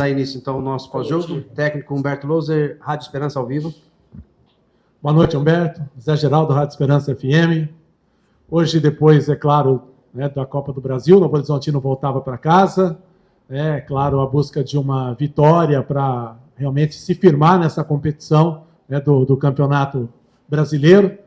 dar início, então, ao nosso pós-jogo. Técnico Humberto Louser, Rádio Esperança ao vivo. Boa noite, Humberto. Zé Geraldo, Rádio Esperança FM. Hoje, depois, é claro, da Copa do Brasil, o Novo Horizontino voltava para casa. É claro, a busca de uma vitória para realmente se firmar nessa competição do Campeonato Brasileiro.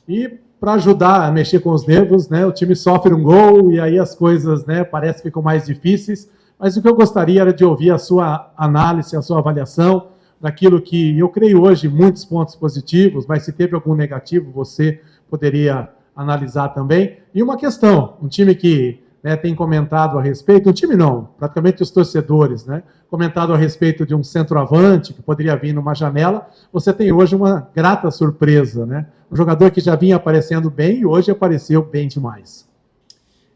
E para ajudar a mexer com os nervos, o time sofre um gol e aí as coisas parece que ficam mais difíceis. Mas o que eu gostaria era de ouvir a sua análise, a sua avaliação daquilo que eu creio hoje muitos pontos positivos, mas se teve algum negativo, você poderia analisar também. E uma questão, um time que tem comentado a respeito, um time não, praticamente os torcedores, comentado a respeito de um centroavante que poderia vir numa janela. Você tem hoje uma grata surpresa, um jogador que já vinha aparecendo bem e hoje apareceu bem demais.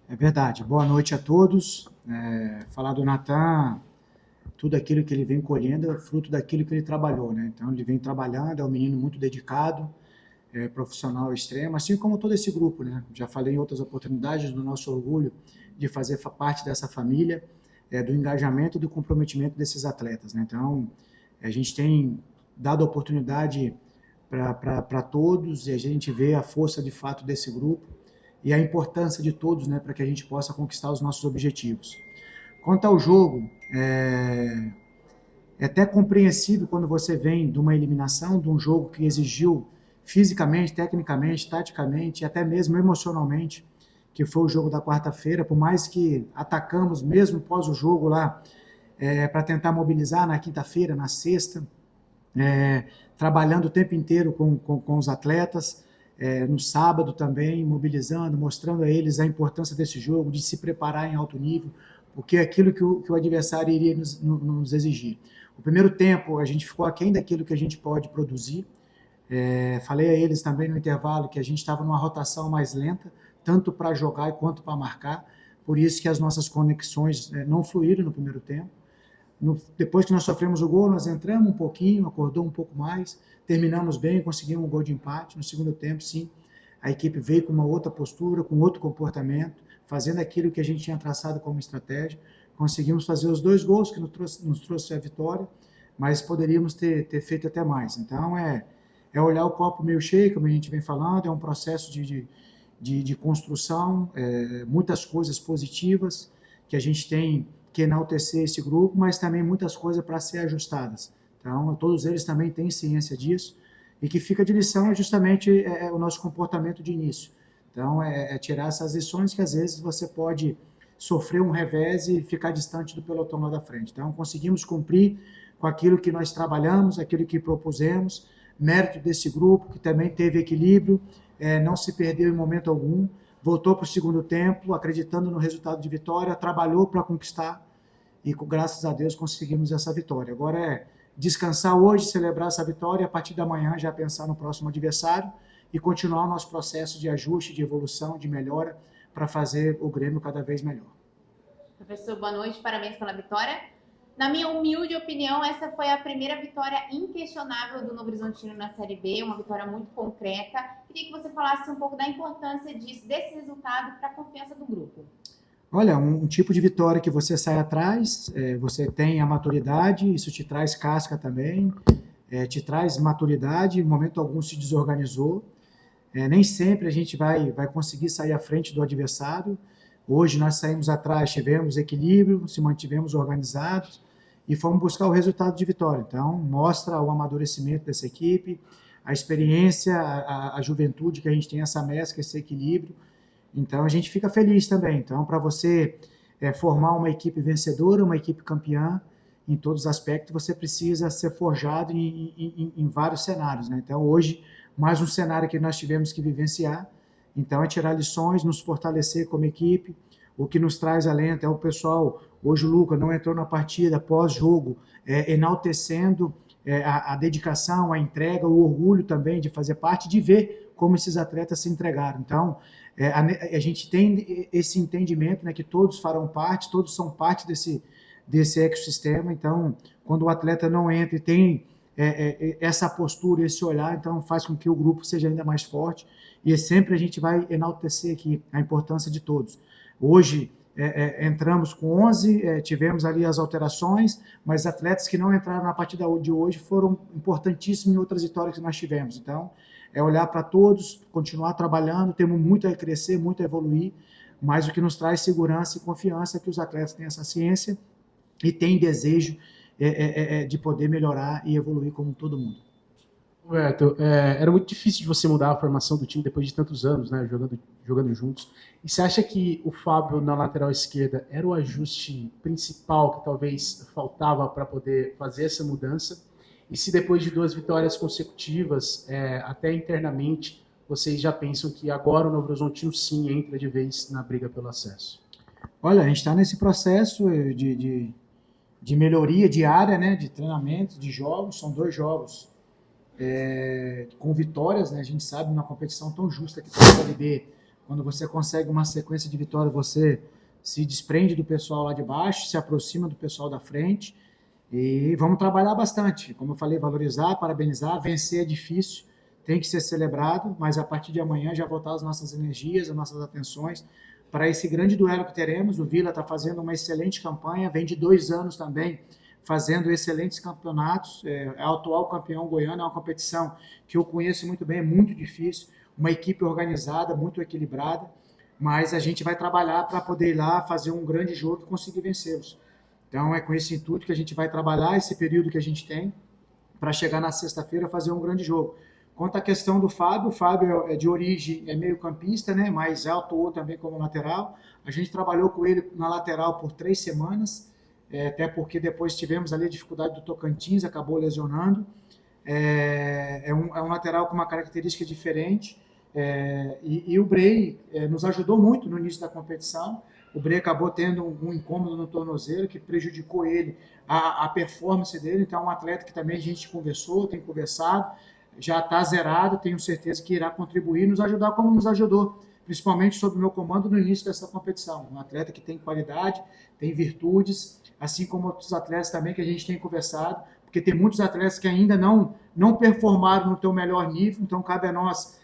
É verdade. Boa noite a todos. Falar do Natan, tudo aquilo que ele vem colhendo é fruto daquilo que ele trabalhou, Então ele vem trabalhando, é um menino muito dedicado, profissional extremo, assim como todo esse grupo, Já falei em outras oportunidades do nosso orgulho de fazer parte dessa família, do engajamento e do comprometimento desses atletas, Então a gente tem dado oportunidade para todos e a gente vê a força de fato desse grupo e a importância de todos, para que a gente possa conquistar os nossos objetivos. Quanto ao jogo, é até compreensível quando você vem de uma eliminação, de um jogo que exigiu fisicamente, tecnicamente, taticamente, até mesmo emocionalmente, que foi o jogo da quarta-feira, por mais que atacamos mesmo após o jogo lá, para tentar mobilizar na quinta-feira, na sexta, trabalhando o tempo inteiro com os atletas, no sábado também, mobilizando, mostrando a eles a importância desse jogo, de se preparar em alto nível, porque é aquilo que o adversário iria nos exigir. O primeiro tempo, a gente ficou aquém daquilo que a gente pode produzir. Falei a eles também no intervalo que a gente estava numa rotação mais lenta, tanto para jogar quanto para marcar, por isso que as nossas conexões não fluíram no primeiro tempo. Depois que nós sofremos o gol, nós entramos um pouquinho, acordou um pouco mais, terminamos bem, conseguimos um gol de empate. No segundo tempo, sim, a equipe veio com uma outra postura, com outro comportamento, fazendo aquilo que a gente tinha traçado como estratégia. Conseguimos fazer os 2 gols que nos trouxe a vitória, mas poderíamos ter feito até mais. Então, é olhar o copo meio cheio, como a gente vem falando, é um processo de construção, muitas coisas positivas que a gente tem que enaltecer esse grupo, mas também muitas coisas para ser ajustadas. Então, todos eles também têm ciência disso, e que fica de lição é justamente o nosso comportamento de início. Então, tirar essas lições que às vezes você pode sofrer um revés e ficar distante do pelotão lá da frente. Então, conseguimos cumprir com aquilo que nós trabalhamos, aquilo que propusemos, mérito desse grupo, que também teve equilíbrio, não se perdeu em momento algum, voltou para o segundo tempo, acreditando no resultado de vitória, trabalhou para conquistar, e graças a Deus conseguimos essa vitória. Agora é descansar hoje, celebrar essa vitória, e a partir da manhã já pensar no próximo adversário e continuar o nosso processo de ajuste, de evolução, de melhora, para fazer o Grêmio cada vez melhor. Professor, boa noite, parabéns pela vitória. Na minha humilde opinião, essa foi a primeira vitória inquestionável do Novo Horizontino na Série B, uma vitória muito concreta. Queria que você falasse um pouco da importância disso, desse resultado para a confiança do grupo. Olha, um tipo de vitória que você sai atrás, você tem a maturidade, isso te traz casca também, te traz maturidade, em momento algum se desorganizou. Nem sempre a gente vai conseguir sair à frente do adversário. Hoje nós saímos atrás, tivemos equilíbrio, se mantivemos organizados e fomos buscar o resultado de vitória. Então, mostra o amadurecimento dessa equipe, a experiência, a juventude que a gente tem, essa mescla, esse equilíbrio. Então, a gente fica feliz também. Então, para você formar uma equipe vencedora, uma equipe campeã, em todos os aspectos, você precisa ser forjado em vários cenários, Então, hoje, mais um cenário que nós tivemos que vivenciar. Então, é tirar lições, nos fortalecer como equipe. O que nos traz alento é o pessoal. Hoje o Lucas não entrou na partida pós-jogo, enaltecendo a dedicação, a entrega, o orgulho também de fazer parte, de ver como esses atletas se entregaram. Então, a gente tem esse entendimento, que todos farão parte, todos são parte desse ecossistema. Então, quando o atleta não entra e tem essa postura, esse olhar, então faz com que o grupo seja ainda mais forte, e sempre a gente vai enaltecer aqui a importância de todos. Hoje, entramos com 11, tivemos ali as alterações, mas atletas que não entraram na partida de hoje foram importantíssimos em outras vitórias que nós tivemos. Então, é olhar para todos, continuar trabalhando, temos muito a crescer, muito a evoluir, mas o que nos traz segurança e confiança é que os atletas têm essa ciência e têm desejo de poder melhorar e evoluir como todo mundo. Roberto, era muito difícil de você mudar a formação do time depois de tantos anos, né, jogando juntos. E você acha que o Fábio na lateral esquerda era o ajuste principal que talvez faltava para poder fazer essa mudança? E se depois de 2 vitórias consecutivas, até internamente, vocês já pensam que agora o Novo Horizontino sim entra de vez na briga pelo acesso? Olha, a gente está nesse processo de melhoria diária, né, de treinamento, de jogos. São 2 jogos com vitórias, né? A gente sabe, numa competição tão justa que tem a Série B, quando você consegue uma sequência de vitórias, você se desprende do pessoal lá de baixo, se aproxima do pessoal da frente, e vamos trabalhar bastante. Como eu falei, valorizar, parabenizar, vencer é difícil, tem que ser celebrado, mas a partir de amanhã já voltar as nossas energias, as nossas atenções para esse grande duelo que teremos. O Vila está fazendo uma excelente campanha, vem de 2 anos também fazendo excelentes campeonatos, é o atual campeão goiano, é uma competição que eu conheço muito bem, é muito difícil, uma equipe organizada, muito equilibrada, mas a gente vai trabalhar para poder ir lá fazer um grande jogo e conseguir vencê-los. Então é com esse intuito que a gente vai trabalhar esse período que a gente tem para chegar na sexta-feira fazer um grande jogo. Quanto à questão do Fábio, o Fábio é de origem, é meio campista, né, mas atuou também como lateral. A gente trabalhou com ele na lateral por 3 semanas, até porque depois tivemos ali a dificuldade do Tocantins, acabou lesionando. É um lateral com uma característica diferente, e o Brey nos ajudou muito no início da competição. O Brey acabou tendo um incômodo no tornozelo que prejudicou ele, a performance dele. Então é um atleta que também a gente conversou, tem conversado, já está zerado, tenho certeza que irá contribuir, nos ajudar como nos ajudou, principalmente sob o meu comando no início dessa competição. Um atleta que tem qualidade, tem virtudes, assim como outros atletas também que a gente tem conversado, porque tem muitos atletas que ainda não performaram no seu melhor nível, então cabe a nós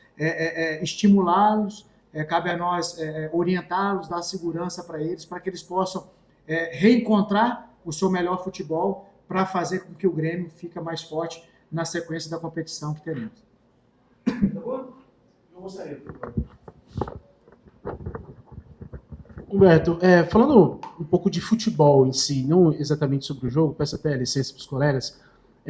estimulá-los, cabe a nós orientá-los, dar segurança para que eles possam reencontrar o seu melhor futebol para fazer com que o Grêmio fique mais forte na sequência da competição que teremos. Tá bom? Eu vou sair. Humberto, falando um pouco de futebol em si, não exatamente sobre o jogo, peço até licença para os colegas,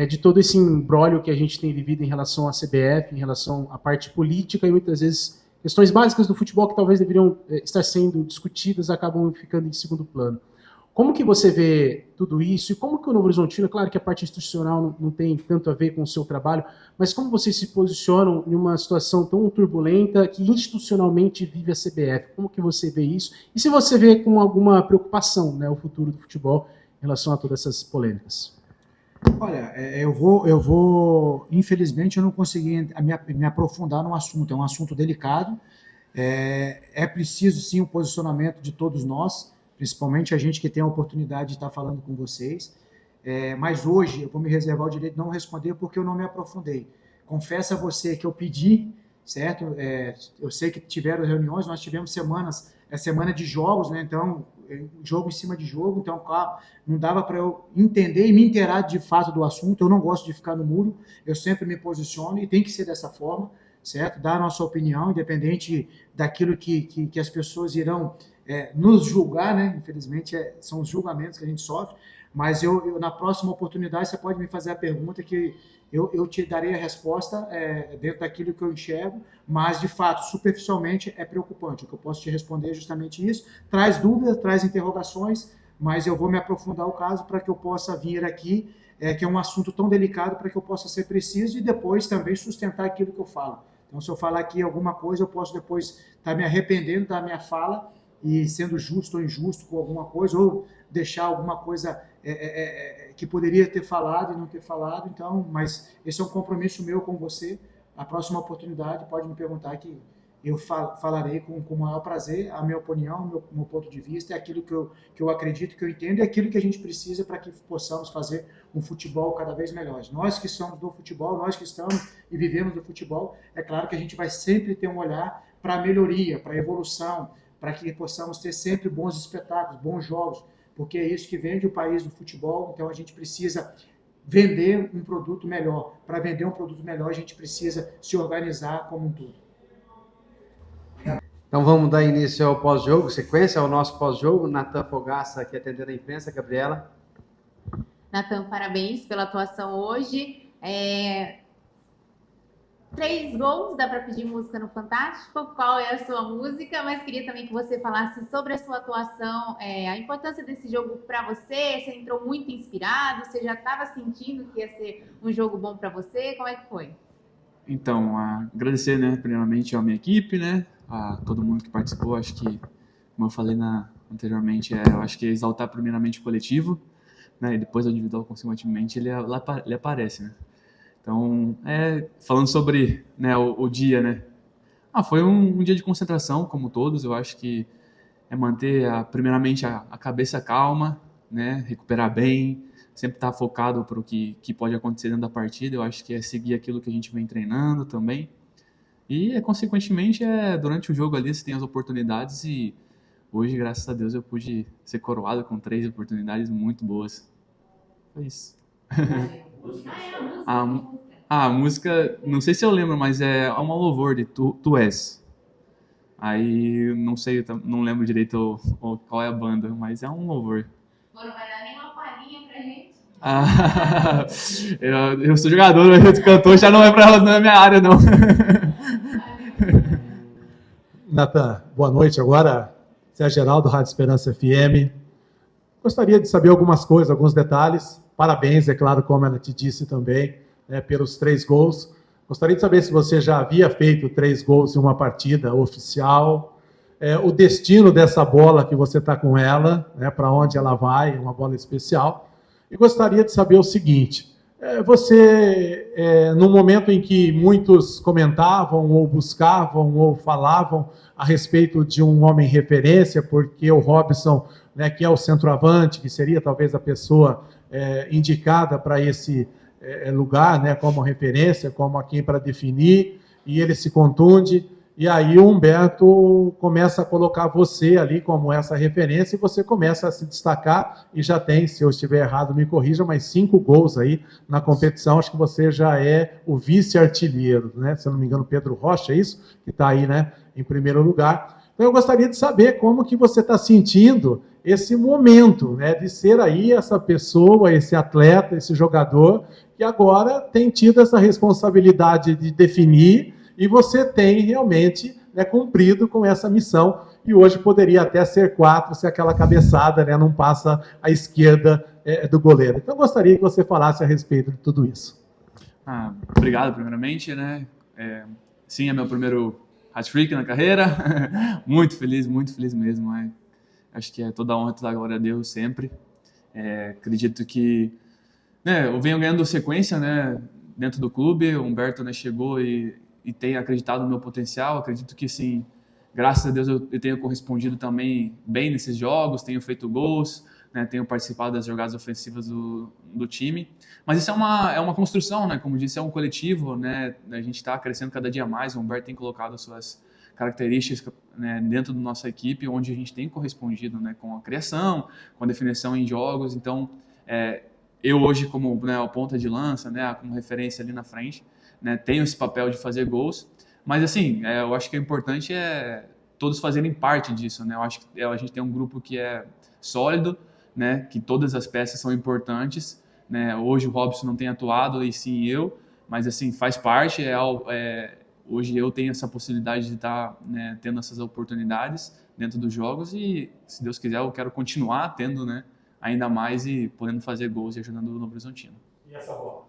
de todo esse imbróglio que a gente tem vivido em relação à CBF, em relação à parte política e muitas vezes questões básicas do futebol que talvez deveriam estar sendo discutidas acabam ficando em segundo plano. Como que você vê tudo isso e como que o Novo Horizontino, claro que a parte institucional não tem tanto a ver com o seu trabalho, mas como vocês se posicionam em uma situação tão turbulenta que institucionalmente vive a CBF? Como que você vê isso? E se você vê com alguma preocupação, né, o futuro do futebol em relação a todas essas polêmicas? Olha, eu vou, infelizmente, eu não consegui me aprofundar no assunto, é um assunto delicado, é preciso sim o posicionamento de todos nós, principalmente a gente que tem a oportunidade de estar falando com vocês, mas hoje eu vou me reservar o direito de não responder porque eu não me aprofundei. Confesso a você que eu pedi, certo? Eu sei que tiveram reuniões, nós tivemos semana de jogos, né? Então, jogo em cima de jogo, então claro, não dava para eu entender e me inteirar de fato do assunto. Eu não gosto de ficar no muro, eu sempre me posiciono e tem que ser dessa forma, certo? Dar a nossa opinião, independente daquilo que as pessoas irão nos julgar, né? Infelizmente são os julgamentos que a gente sofre, mas eu na próxima oportunidade você pode me fazer a pergunta que eu te darei a resposta dentro daquilo que eu enxergo, mas de fato, superficialmente é preocupante. O que eu posso te responder é justamente isso, traz dúvidas, traz interrogações, mas eu vou me aprofundar o caso para que eu possa vir aqui, que é um assunto tão delicado, para que eu possa ser preciso e depois também sustentar aquilo que eu falo. Então, se eu falar aqui alguma coisa, eu posso depois estar me arrependendo da minha fala e sendo justo ou injusto com alguma coisa, ou deixar alguma coisa que poderia ter falado e não ter falado. Então, mas esse é um compromisso meu com você. A próxima oportunidade pode me perguntar que eu falarei com o maior prazer a minha opinião, meu ponto de vista, é aquilo que eu acredito, que eu entendo, é aquilo que a gente precisa para que possamos fazer um futebol cada vez melhor. Nós que somos do futebol, nós que estamos e vivemos do futebol, é claro que a gente vai sempre ter um olhar para a melhoria, para a evolução, para que possamos ter sempre bons espetáculos, bons jogos, porque é isso que vende o país do futebol, então a gente precisa vender um produto melhor. Para vender um produto melhor, a gente precisa se organizar como um todo. Então vamos dar início ao pós-jogo, sequência ao nosso pós-jogo. Natan Fogaça aqui atendendo a imprensa, Gabriela. Natan, parabéns pela atuação hoje. 3 gols, dá para pedir música no Fantástico. Qual é a sua música? Mas queria também que você falasse sobre a sua atuação, a importância desse jogo para você. Você entrou muito inspirado, você já estava sentindo que ia ser um jogo bom para você? Como é que foi? Então, agradecer, né, primeiramente à minha equipe, né, a todo mundo que participou. Acho que, como eu falei anteriormente, eu acho que exaltar primeiramente o coletivo, né, e depois o individual, consequentemente, ele aparece, né. Então, falando sobre, né, o dia, né, foi um dia de concentração, como todos. Eu acho que é manter, primeiramente, a cabeça calma, né, recuperar bem, sempre estar focado para o que pode acontecer dentro da partida. Eu acho que é seguir aquilo que a gente vem treinando também. E, consequentemente, durante o jogo ali você tem as oportunidades, e hoje, graças a Deus, eu pude ser coroado com 3 oportunidades muito boas. Foi isso. A música, não sei se eu lembro, mas é uma louvor de Tu És. Aí, não sei, não lembro direito qual é a banda, mas é um louvor. Não vai dar nenhuma palhinha pra gente? Eu sou jogador, mas cantor já não é minha área, não. Natan, boa noite. Agora, Zé Geraldo, Rádio Esperança FM. Gostaria de saber algumas coisas, alguns detalhes. Parabéns, é claro, como ela te disse também, né, pelos 3 gols. Gostaria de saber se você já havia feito 3 gols em uma partida oficial, o destino dessa bola que você está com ela, né, para onde ela vai, uma bola especial. E gostaria de saber o seguinte, no momento em que muitos comentavam, ou buscavam, ou falavam a respeito de um homem referência, porque o Robson, né, que é o centroavante, que seria talvez a pessoa indicada para esse lugar, né, como referência, como a quem para definir, e ele se contunde, e aí o Humberto começa a colocar você ali como essa referência, e você começa a se destacar, e já tem, se eu estiver errado, me corrija, mas 5 gols aí na competição. Acho que você já é o vice-artilheiro, né? Se eu não me engano, Pedro Rocha, é isso? Que está aí, né, em primeiro lugar. Então eu gostaria de saber como que você está sentindo esse momento, né, de ser aí essa pessoa, esse atleta, esse jogador, que agora tem tido essa responsabilidade de definir, e você tem realmente, né, cumprido com essa missão, e hoje poderia até ser 4 se aquela cabeçada, né, não passa à esquerda do goleiro. Então eu gostaria que você falasse a respeito de tudo isso. Obrigado, primeiramente, né? Sim, é meu primeiro hat-trick na carreira. Muito feliz mesmo. Acho que é toda a honra, toda a glória a Deus sempre. Acredito que, né, eu venho ganhando sequência, né, dentro do clube. O Humberto, né, chegou e tem acreditado no meu potencial. Acredito que, sim, graças a Deus eu tenho correspondido também bem nesses jogos, tenho feito gols, né, tenho participado das jogadas ofensivas do time. Mas isso é uma construção, né? Como disse, é um coletivo, né? A gente está crescendo cada dia mais. O Humberto tem colocado as suas características, né, dentro da nossa equipe, onde a gente tem correspondido, né, com a criação, com a definição em jogos. Então, eu hoje, como, né, a ponta de lança, né, como referência ali na frente, né, tenho esse papel de fazer gols. Mas, assim, eu acho que o importante é todos fazerem parte disso, né? Eu acho que a gente tem um grupo que é sólido, né, que todas as peças são importantes, né? Hoje o Robson não tem atuado, e sim eu, mas, assim, faz parte. Hoje eu tenho essa possibilidade de estar, né, tendo essas oportunidades dentro dos jogos, e, se Deus quiser, eu quero continuar tendo, né, ainda mais, e podendo fazer gols e ajudando o Novo Horizontino. E essa bola?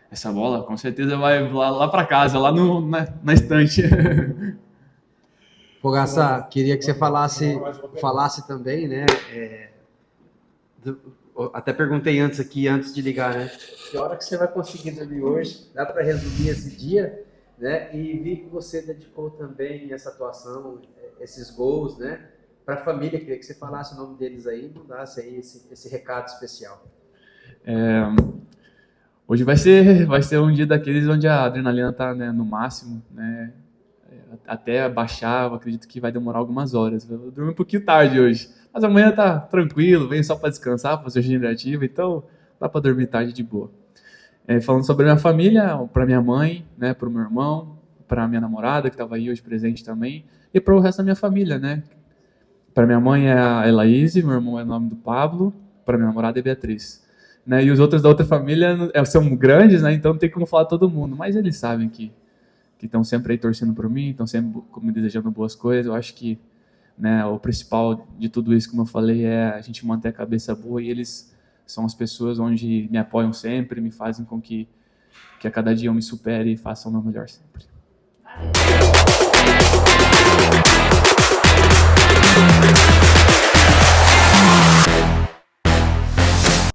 Essa bola, com certeza, vai lá para casa, lá na estante. Fogaça, queria que você falasse também, né? Até perguntei antes de ligar, né? Que hora que você vai conseguir dormir hoje? Dá para resumir esse dia, né? E vi que você dedicou também essa atuação, esses gols, né, para a família. Queria que você falasse o nome deles aí, mandasse aí esse recado especial. Hoje vai ser um dia daqueles onde a adrenalina está, né, no máximo, né? até baixar, eu acredito que vai demorar algumas horas. Eu dormi um pouquinho tarde hoje, mas amanhã tá tranquilo, venho só para descansar, fazer regenerativo, então dá para dormir tarde de boa. Falando sobre a minha família, para minha mãe, né, para o meu irmão, para minha namorada, que estava aí hoje presente também, e para o resto da minha família, né? Para minha mãe é a Elaíse, meu irmão é o nome do Pablo, para minha namorada é Beatriz. Né? E os outros da outra família são grandes, né? Então não tem como falar todo mundo, mas eles sabem que estão sempre aí torcendo por mim, estão sempre me desejando boas coisas. Eu acho que, né, o principal de tudo isso, como eu falei, é a gente manter a cabeça boa, e eles são as pessoas onde me apoiam sempre, me fazem com que a cada dia eu me supere e faça o meu melhor sempre.